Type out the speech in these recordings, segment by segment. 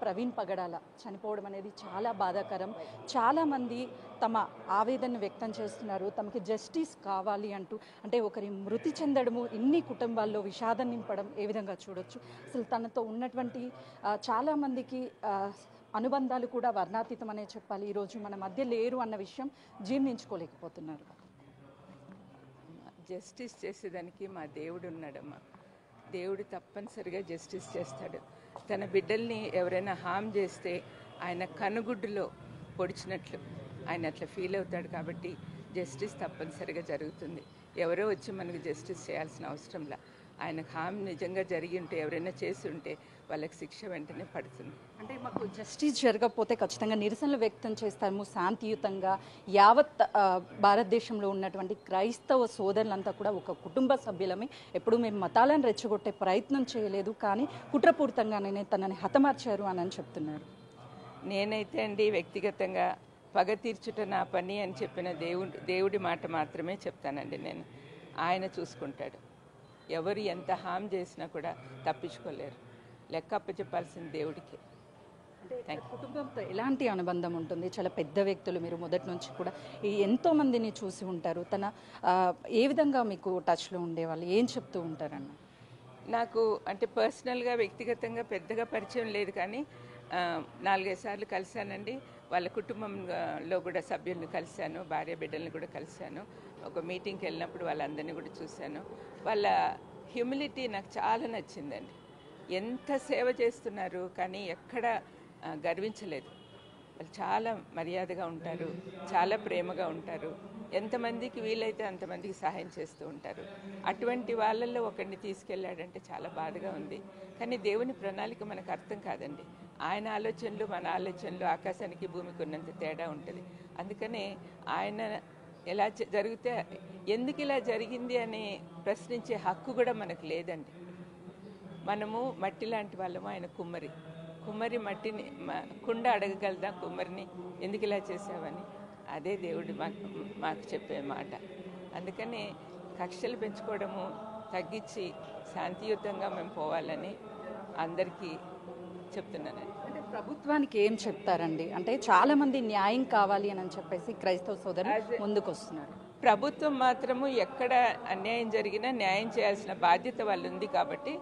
ప్రవీణ్ పగడాల చనిపోవడం అనేది చాలా బాధాకరం. చాలామంది తమ ఆవేదన వ్యక్తం చేస్తున్నారు. తమకి జస్టిస్ కావాలి అంటూ. అంటే ఒకరి మృతి చెందడము ఇన్ని కుటుంబాల్లో విషాదం నింపడం ఏ విధంగా చూడొచ్చు? అసలు తనతో ఉన్నటువంటి చాలామందికి అనుబంధాలు కూడా వర్ణాతీతమనే చెప్పాలి. ఈరోజు మన మధ్య లేరు అన్న విషయం జీర్ణించుకోలేకపోతున్నారు. జస్టిస్ చేసేదానికి మా దేవుడు ఉన్నాడమ్మా. దేవుడు తప్పనిసరిగా జస్టిస్ చేస్తాడు. తన బిడ్డల్ని ఎవరైనా హామ్ చేస్తే ఆయన కనుగుడ్డులో పొడిచినట్లు ఆయన అట్లా ఫీల్ అవుతాడు. కాబట్టి జస్టిస్ తప్పనిసరిగా జరుగుతుంది. ఎవరో వచ్చి మనకు జస్టిస్ చేయాల్సిన అవసరంలా ఆయనకు హామ్ నిజంగా జరిగి ఉంటే, ఎవరైనా చేసి ఉంటే వాళ్ళకి శిక్ష వెంటనే పడుతుంది. అంటే మాకు జస్టిస్ జరగకపోతే ఖచ్చితంగా నిరసనలు వ్యక్తం చేస్తాము శాంతియుతంగా. యావత్ భారతదేశంలో ఉన్నటువంటి క్రైస్తవ సోదరులంతా కూడా ఒక కుటుంబ సభ్యులమే. ఎప్పుడు మేము మతాలను రెచ్చగొట్టే ప్రయత్నం చేయలేదు, కానీ కుట్రపూరితంగానే తనని హతమార్చారు అని చెప్తున్నారు. నేనైతే అండి వ్యక్తిగతంగా పగ తీర్చుట నా పని అని చెప్పిన దేవుడి మాట మాత్రమే చెప్తానండి. నేను ఆయన చూసుకుంటాడు. ఎవరు ఎంత హామ్ చేసినా కూడా తప్పించుకోలేరు. లెక్క అప్పచెప్పాల్సిన దేవుడికి. కుటుంబంతో ఎలాంటి అనుబంధం ఉంటుంది? చాలా పెద్ద వ్యక్తులు, మీరు మొదటి నుంచి కూడా ఎంతో మందిని చూసి ఉంటారు. తన ఏ విధంగా మీకు టచ్లో ఉండేవాళ్ళు, ఏం చెప్తూ ఉంటారన్న? నాకు అంటే పర్సనల్గా వ్యక్తిగతంగా పెద్దగా పరిచయం లేదు, కానీ 4-5 సార్లు కలిశానండి. వాళ్ళ కుటుంబంలో కూడా సభ్యులను కలిశాను, భార్య బిడ్డలను కూడా కలిశాను. ఒక మీటింగ్కి వెళ్ళినప్పుడు వాళ్ళందరినీ కూడా చూశాను. వాళ్ళ హ్యూమిలిటీ నాకు చాలా నచ్చిందండి. ఎంత సేవ చేస్తున్నారు, కానీ ఎక్కడ గర్వించలేదు. వాళ్ళు చాలా మర్యాదగా ఉంటారు, చాలా ప్రేమగా ఉంటారు. ఎంతమందికి వీలైతే అంతమందికి సహాయం చేస్తూ ఉంటారు. అటువంటి వాళ్ళల్లో ఒకరిని తీసుకెళ్ళాడంటే చాలా బాధగా ఉంది. కానీ దేవుని ప్రణాళిక మనకు అర్థం కాదండి. ఆయన ఆలోచనలు మన ఆలోచనలు ఆకాశానికి భూమికి ఉన్నంత తేడా ఉంటుంది. అందుకనే ఆయన ఎలా జరిగితే ఎందుకు ఇలా జరిగింది అని ప్రశ్నించే హక్కు కూడా మనకు లేదండి. మనము మట్టి లాంటి వాళ్ళము, ఆయన కుమ్మరి మట్టిని కుండ అడగగలదా కుమ్మరిని ఎందుకు ఇలా చేసావని? అదే దేవుడు మాకు చెప్పే మాట. అందుకని కక్షలు పెంచుకోవడము తగ్గించి శాంతియుతంగా మేము పోవాలని అందరికీ చెప్తున్నానండి. అంటే ప్రభుత్వానికి ఏం చెప్తారండి? అంటే చాలా మంది న్యాయం కావాలి అని చెప్పేసి క్రైస్తవ సోదరులు ముందుకు వస్తున్నారు. ప్రభుత్వం మాత్రము ఎక్కడ అన్యాయం జరిగినా న్యాయం చేయాల్సిన బాధ్యత వాళ్ళు ఉంది. కాబట్టి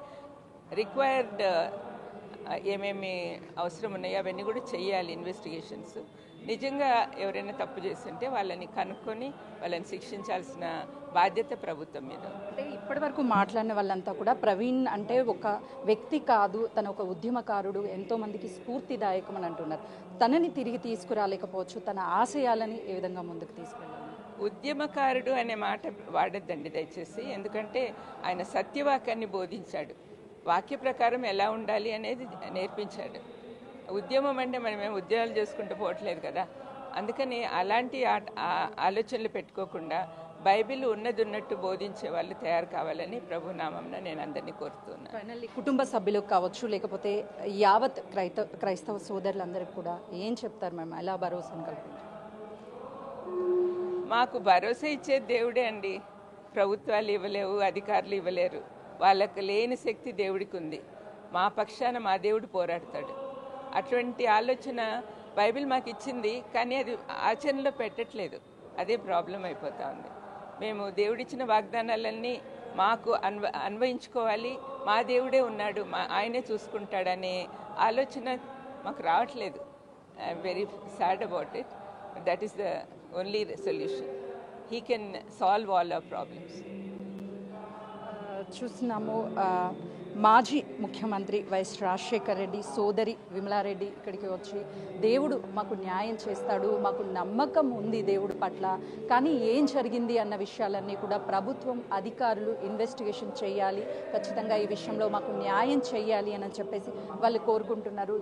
రిక్వైర్డ్ ఏమేమి అవసరం ఉన్నాయో అవన్నీ కూడా చేయాలి. ఇన్వెస్టిగేషన్స్ నిజంగా ఎవరైనా తప్పు చేస్తుంటే వాళ్ళని కనుక్కొని వాళ్ళని శిక్షించాల్సిన బాధ్యత ప్రభుత్వం మీద. అంటే ఇప్పటి వరకు మాట్లాడిన వాళ్ళంతా కూడా ప్రవీణ్ అంటే ఒక వ్యక్తి కాదు, తన ఒక ఉద్యమకారుడు, ఎంతోమందికి స్ఫూర్తిదాయకం అని అంటున్నారు. తనని తిరిగి తీసుకురాలేకపోవచ్చు, తన ఆశయాలని ఏ విధంగా ముందుకు తీసుకెళ్ళాలి? ఉద్యమకారుడు అనే మాట వాడద్దండి దయచేసి. ఎందుకంటే ఆయన సత్యవాక్యాన్ని బోధించాడు, వాక్య ప్రకారం ఎలా ఉండాలి అనేది నేర్పించాడు. ఉద్యమం అంటే మనమేం ఉద్యోగాలు చేసుకుంటూ పోవట్లేదు కదా. అందుకని అలాంటి ఆలోచనలు పెట్టుకోకుండా బైబిల్ ఉన్నది ఉన్నట్టు బోధించే వాళ్ళు తయారు కావాలని ప్రభు నామంన నేను అందరినీ కోరుతున్నాను. ఫైనల్లీ కుటుంబ సభ్యులకు కావచ్చు, లేకపోతే యావత్ క్రైస్తవ సోదరులందరికీ కూడా ఏం చెప్తారు మేము? ఎలా భరోసాను కల్పించారు? మాకు భరోసా ఇచ్చే దేవుడే అండి. ప్రభుత్వాలు ఇవ్వలేవు, అధికారులు ఇవ్వలేరు. వాళ్ళకు లేని శక్తి దేవుడికి ఉంది. మా పక్షాన మా దేవుడు పోరాడతాడు. అటువంటి ఆలోచన బైబిల్ మాకు ఇచ్చింది, కానీ అది ఆచరణలో పెట్టట్లేదు. అదే ప్రాబ్లం అయిపోతూ ఉంది. మేము దేవుడిచ్చిన వాగ్దానాలన్నీ మాకు అన్వయించుకోవాలి, మా దేవుడే ఉన్నాడు, ఆయనే చూసుకుంటాడనే ఆలోచన మాకు రావట్లేదు. I'm very sad about it. That is the only solution. He can solve all our problems. చూస్తున్నాము మాజీ ముఖ్యమంత్రి వైఎస్ రాజశేఖర రెడ్డి సోదరి విమలారెడ్డి ఇక్కడికి వచ్చి దేవుడు మాకు న్యాయం చేస్తాడు, మాకు నమ్మకం ఉంది దేవుడి పట్ల, కానీ ఏం జరిగింది అన్న విషయాలన్నీ కూడా ప్రభుత్వం అధికారులు ఇన్వెస్టిగేషన్ చేయాలి, ఖచ్చితంగా ఈ విషయంలో మాకు న్యాయం చేయాలి అని చెప్పేసి వాళ్ళు కోరుకుంటున్నారు.